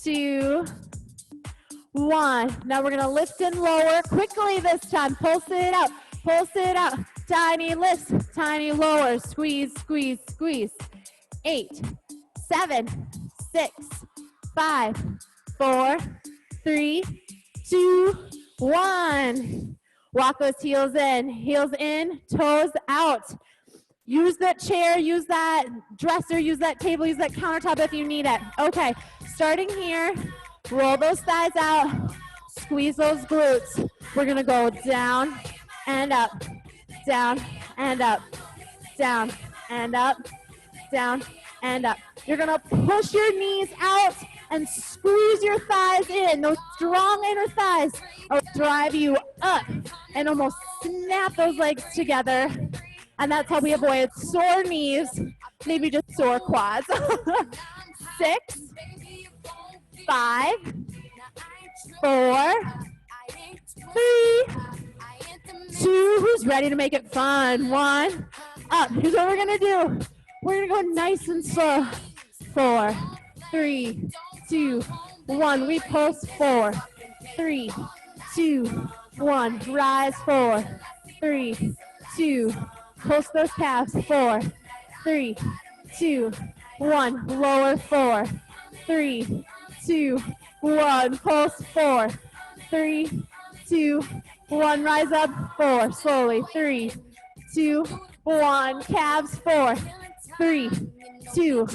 2, 1. Now we're gonna lift and lower quickly this time. Pulse it out, pulse it out. Tiny lifts, tiny lowers. Squeeze, squeeze, squeeze. 8, 7, 6, 5, 4, 3, 2, 1. Walk those heels in, toes out. Use that chair, use that dresser, use that table, use that countertop if you need it. Okay, starting here, roll those thighs out, squeeze those glutes. We're gonna go down and up, down and up, down and up, down and up. You're gonna push your knees out and squeeze your thighs in. Those strong inner thighs will drive you up and almost snap those legs together. And that's how we avoid sore knees, maybe just sore quads. 6, 5, 4, 3, 2. Who's ready to make it fun? 1, up. Here's what we're gonna do. We're gonna go nice and slow. 4, 3, 2, 1. We pulse. 4, 3, 2, 1. Rise. 4, 3, 2. Pulse those calves. 4, 3, 2, 1. Lower. 4, 3, 2, 1. Pulse. 4, 3, 2, 1. Rise up. 4. Slowly. 3, 2, 1. Calves. 4, 3, 2,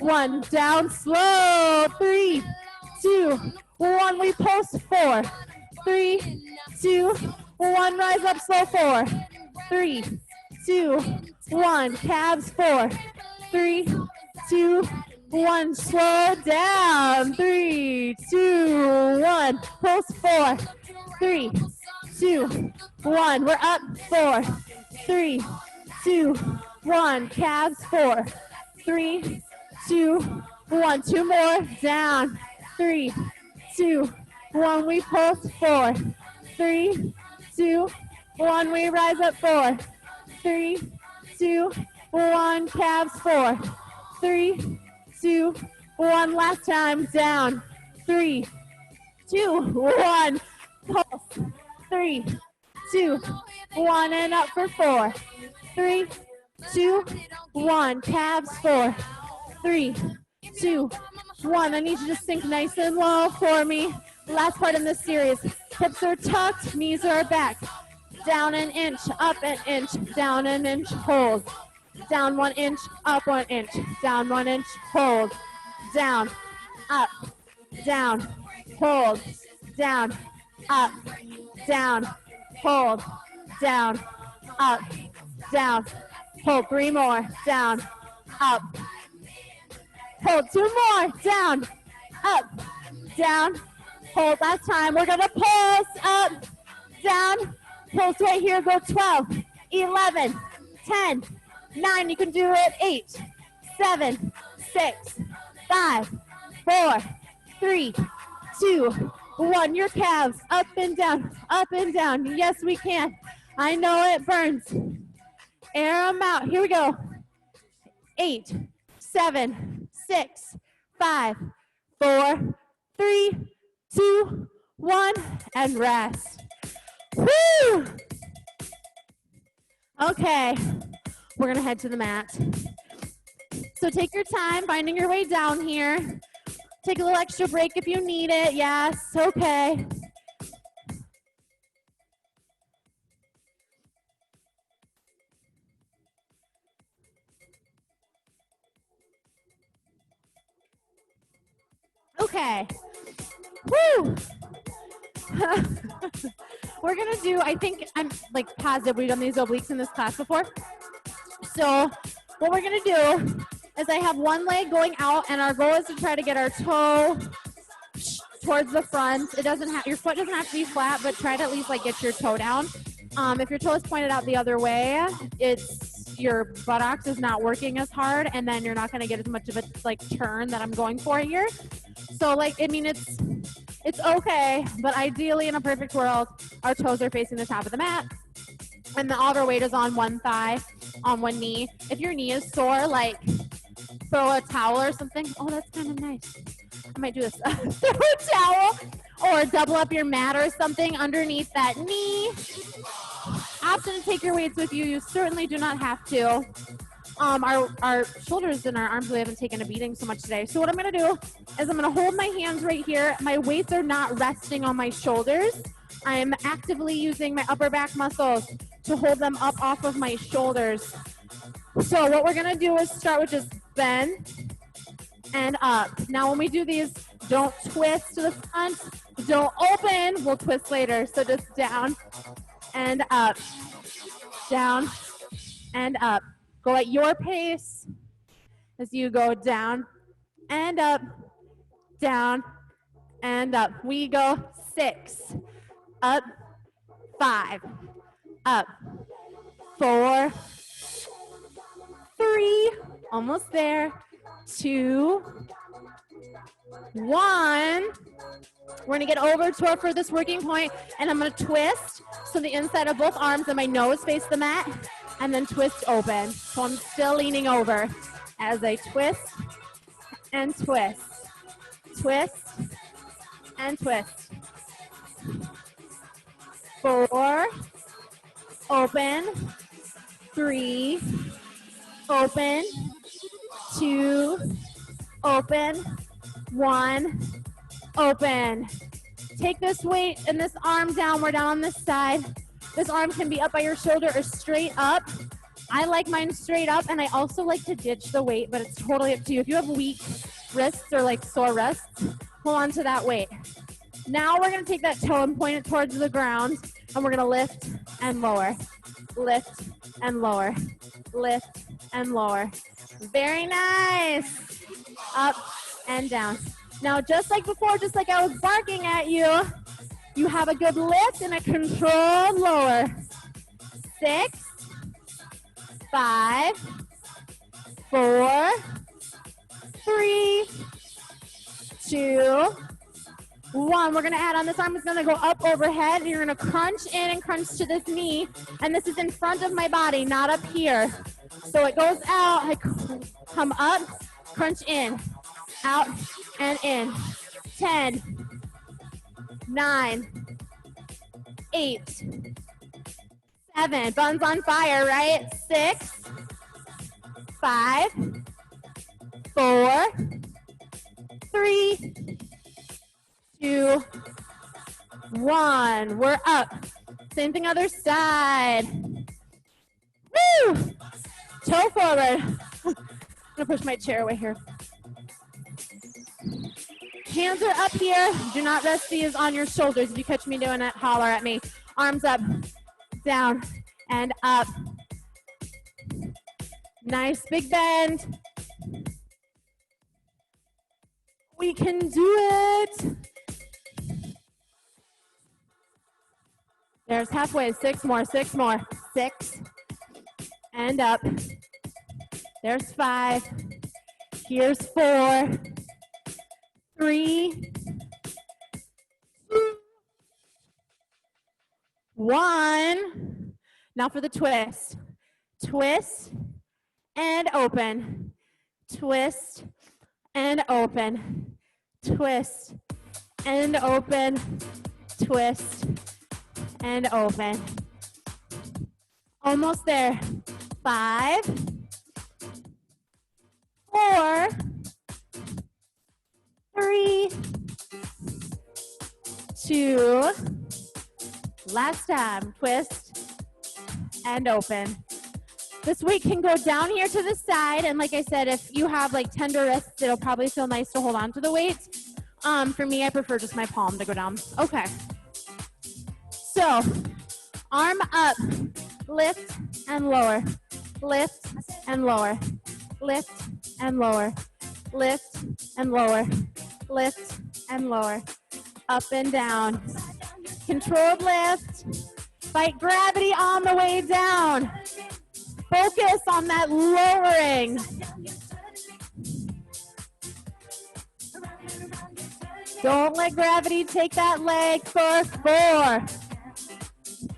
1. Down. Slow. 3, 2, 1. We pulse. 4, 3, 2, 1. Rise up. Slow. 4, 3, 2, 1. Calves. 4, 3, 2, 1. Slow down. 3, 2, 1. Pulse. 4, 3, 2, 1. We're up. 4, 3, 2, 1. Calves. 4, 3, 2, 1. 2 more. Down. 3, 2, 1. We pulse. 4, 3, 2, 1. We rise up. 4, 3, 2, 1. Calves. 4, 3, 2, 1. Last time. Down. 3, 2, 1. Pulse. 3, 2, 1. And up for 4, 3, 2, 1. Calves. 4, 3, 2, 1. I need you to sink nice and low for me. Last part in this series. Hips are tucked, knees are back. Down an inch, up an inch, down an inch, hold. Down 1 inch, up 1 inch, down 1 inch, hold. Down, up, down, hold. Down, up, down, hold. Down, up, down, hold. 3 more. Down, up, hold. 2 more. Down, up, down, hold. Last time. We're gonna pulse up, down, pulse right here. Go 12, 11, 10, 9. You can do it. 8, 7, 6, 5, 4, 3, 2, 1. Your calves up and down, up and down. Yes, we can. I know it burns. Air them out. Here we go. 8, 7, 6, 5, 4, 3, 2, 1, and rest. Woo! Okay, we're gonna head to the mat. So take your time finding your way down here. Take a little extra break if you need it. Yes, okay. Okay. Woo! We're gonna do, I think, I'm like positive we've done these obliques in this class before. So what we're gonna do is I have one leg going out, and our goal is to try to get our toe towards the front. It doesn't have, your foot doesn't have to be flat, but try to at least like get your toe down. If your toe is pointed out the other way, it's your buttocks is not working as hard, and then you're not gonna get as much of a like turn that I'm going for here. So like, I mean, it's okay, but ideally in a perfect world, our toes are facing the top of the mat, and all of our weight is on one thigh, on one knee. If your knee is sore, like throw a towel or something. Oh, that's kind of nice. I might do this. Throw a towel or double up your mat or something underneath that knee. Option to take your weights with you. You certainly do not have to. Our shoulders and our arms really haven't taken a beating so much today. So what I'm going to do is I'm going to hold my hands right here. My weights are not resting on my shoulders. I am actively using my upper back muscles to hold them up off of my shoulders. So what we're going to do is start with just bend and up. Now when we do these, don't twist to the front. Don't open. We'll twist later. So just down and up. Down and up. Go at your pace as you go down and up, down and up. We go 6, up, 5, up, 4, 3, almost there, 2, 1. We're gonna get over to our furthest working point, and I'm gonna twist so the inside of both arms and my nose face the mat, and then twist open. So I'm still leaning over as I twist and twist, twist and twist. 4, open, 3, open, 2, open, 1, open. Take this weight and this arm downward down on this side. This arm can be up by your shoulder or straight up. I like mine straight up, and I also like to ditch the weight, but it's totally up to you. If you have weak wrists or like sore wrists, hold on to that weight. Now we're gonna take that toe and point it towards the ground, and we're gonna lift and lower, lift and lower, lift and lower. Very nice. Up and down. Now, just like before, just like I was barking at you, you have a good lift and a controlled lower. 6, 5, 4, 3, 2, 1. We're going to add on. This arm is going to go up overhead, and you're going to crunch in and crunch to this knee, and this is in front of my body, not up here. So it goes out, I come up, crunch in, out, and in. 10, 9, 8, 7. Buns on fire, right? 6, 5, 4, 3, 2, 1. We're up. Same thing other side. Woo! Toe forward. I'm gonna push my chair away here. Hands are up here. Do not rest these on your shoulders. If you catch me doing it, holler at me. Arms up, down, and up. Nice big bend. We can do it. There's halfway. 6 more, 6 more. 6, and up. There's 5. Here's 4. 3, 2, 1. Now for the twist. Twist and open. Twist and open. Twist and open. Twist and open. Almost there. 5, 4, 3, 2, last time, twist and open. This weight can go down here to the side, and like I said, if you have like tender wrists, it'll probably feel nice to hold on to the weight. For me, I prefer just my palm to go down. Okay. So, arm up, lift and lower, lift and lower, lift and lower, lift and lower, lift and lower, up and down. Controlled lift. Fight gravity on the way down. Focus on that lowering. Don't let gravity take that leg for 4,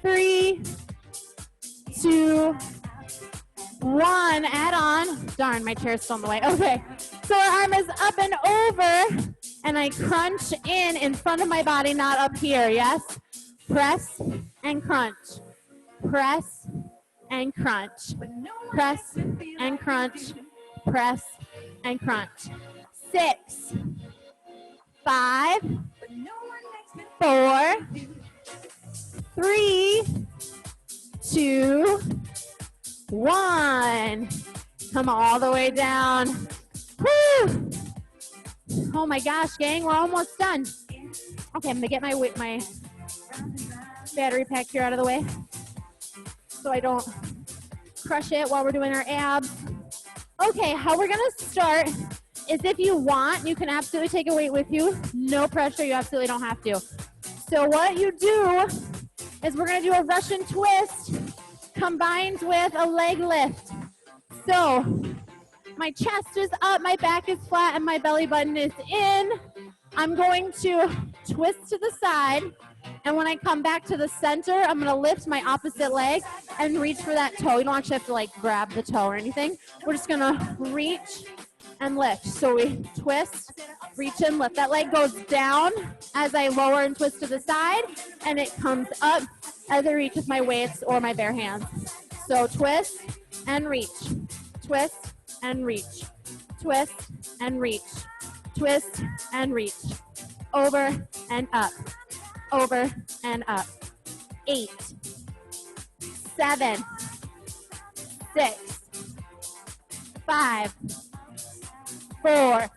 3, 2, 1. Add on. Darn, my chair's still in the way. Okay. So our arm is up and over, and I crunch in front of my body, not up here. Yes? Press and crunch. Press and crunch. Press and crunch. Press and crunch. 6, 5, 4, 3, 2, 1. Come all the way down. Woo! Oh my gosh, gang, we're almost done. Okay, I'm gonna get my battery pack here out of the way so I don't crush it while we're doing our abs. Okay, how we're gonna start is, if you want, you can absolutely take a weight with you. No pressure, you absolutely don't have to. So what you do is we're gonna do a Russian twist combined with a leg lift. So my chest is up, my back is flat, and my belly button is in. I'm going to twist to the side, and when I come back to the center, I'm gonna lift my opposite leg and reach for that toe. You don't actually have to like grab the toe or anything. We're just gonna reach and lift. So we twist, reach and lift. That leg goes down as I lower and twist to the side, and it comes up as I reach with my weights or my bare hands. So twist and reach, twist and reach, twist and reach, twist and reach, over and up, over and up. 8, 7, 6, 5, 4,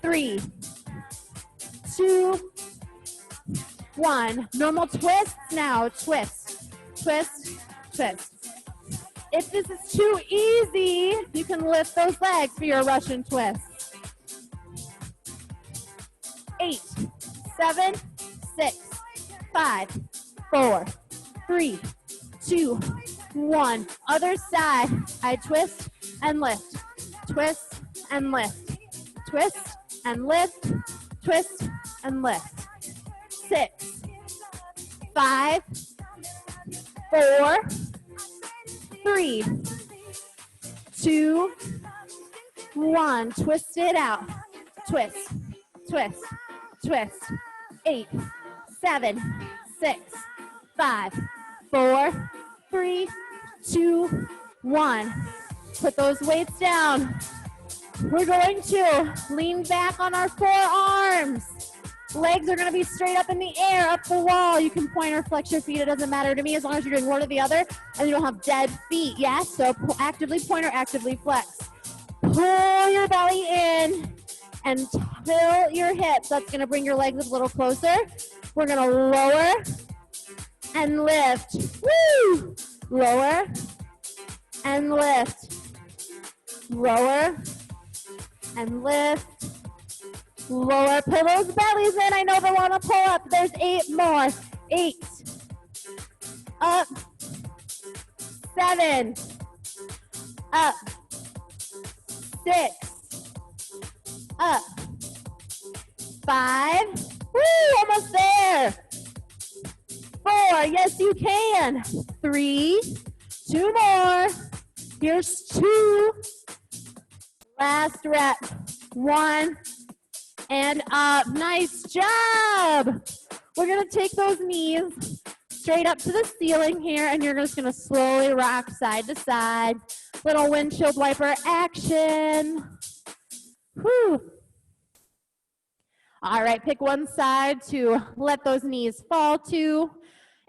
3, 2, 1. Normal twists now. Twist, twist, twist. If this is too easy, you can lift those legs for your Russian twist. 8, 7, 6, 5, 4, 3, 2, 1. Other side. I twist and lift. Twist and lift. Twist and lift. Twist and lift. 6, 5, 4, 3, 2, 1. Twist it out. Twist, twist, twist. 8, 7, 6, 5, 4, 3, 2, 1. Put those weights down. We're going to lean back on our forearms. Legs are going to be straight up in the air, up the wall. You can point or flex your feet. It doesn't matter to me as long as you're doing one or the other and you don't have dead feet. Yes? So actively point or actively flex. Pull your belly in and tilt your hips. That's going to bring your legs a little closer. We're going to lower and lift. Woo! Lower and lift. Lower and lift. Lower. Pull those bellies in. I know they want to pull up. There's 8 more. 8. Up. 7. Up. 6. Up. 5. Woo! Almost there. 4. Yes, you can. 3. 2 more. Here's 2. Last rep. 1. And up. Nice job. We're going to take those knees straight up to the ceiling here, and you're just going to slowly rock side to side. Little windshield wiper action. Whew. All right, pick one side to let those knees fall to.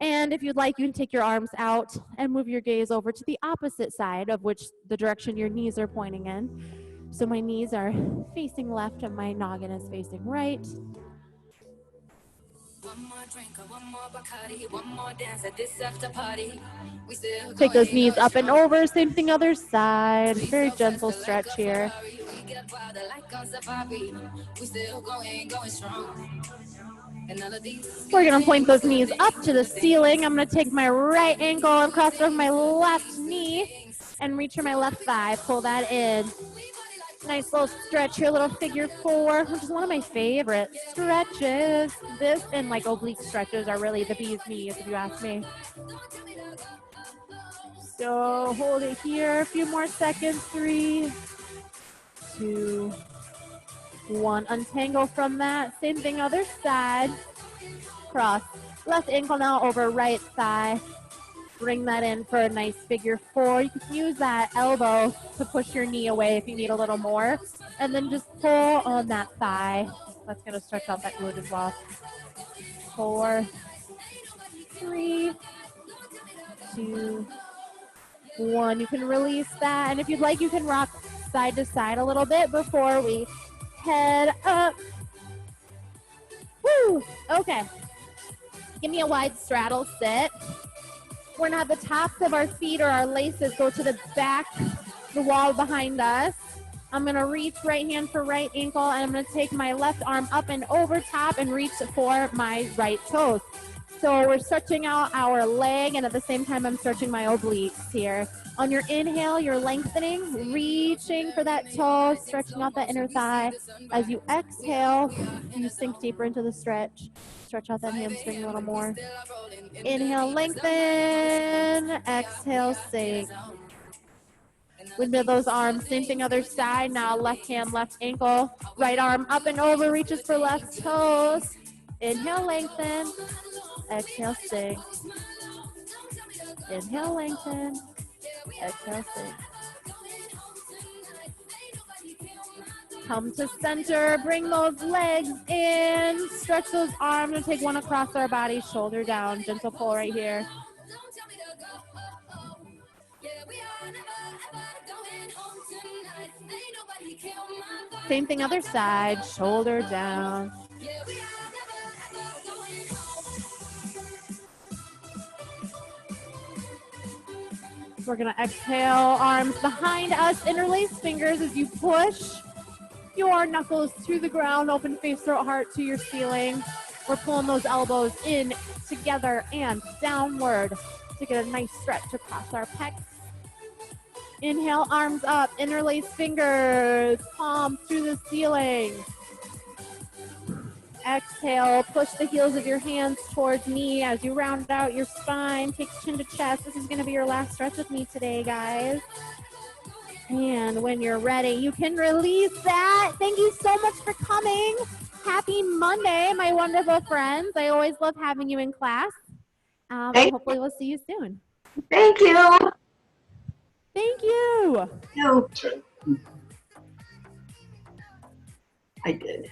And if you'd like, you can take your arms out and move your gaze over to the opposite side of which the direction your knees are pointing in. So my knees are facing left and my noggin is facing right. Take those knees up and over. Same thing other side. Very gentle stretch here. We're going to point those knees up to the ceiling. I'm going to take my right ankle and cross over my left knee and reach for my left thigh. Pull that in. Nice little stretch here, little figure four, which is one of my favorite stretches. This and like oblique stretches are really the bee's knees, if you ask me. So hold it here, a few more seconds. 3, 2, 1. Untangle from that. Same thing other side. Cross left ankle now over right thigh. Bring that in for a nice figure four. You can use that elbow to push your knee away if you need a little more. And then just pull on that thigh. That's going to stretch out that glute as well. 4, 3, 2, 1. You can release that. And if you'd like, you can rock side to side a little bit before we head up. Woo! Okay. Give me a wide straddle sit. We're going to have the tops of our feet or our laces go to the back, the wall behind us. I'm going to reach right hand for right ankle, and I'm going to take my left arm up and over top and reach for my right toes. So we're stretching out our leg, and at the same time, I'm stretching my obliques here. On your inhale, you're lengthening, reaching for that toe, stretching out that inner thigh. As you exhale, you sink deeper into the stretch. Stretch out that hamstring a little more. Inhale, lengthen. Exhale, sink. With those arms, same thing other side. Now left hand, left ankle. Right arm up and over, reaches for left toes. Inhale, lengthen. Exhale, sink. Inhale, lengthen. Exhale, sink. Come to center, bring those legs in, stretch those arms, and take one across our body, shoulder down, gentle pull right here. Same thing other side, shoulder down. We're gonna exhale, arms behind us, interlace fingers as you push your knuckles to the ground, open face, throat, heart to your ceiling. We're pulling those elbows in together and downward to get a nice stretch across our pecs. Inhale, arms up, interlace fingers, palms through the ceiling. Exhale, push the heels of your hands towards me as you round out your spine. Take chin to chest. This is going to be your last stretch with me today, guys. And when you're ready, you can release that. Thank you so much for coming. Happy Monday, my wonderful friends. I always love having you in class. And hopefully we'll see you soon. Thank you. Thank you. I did.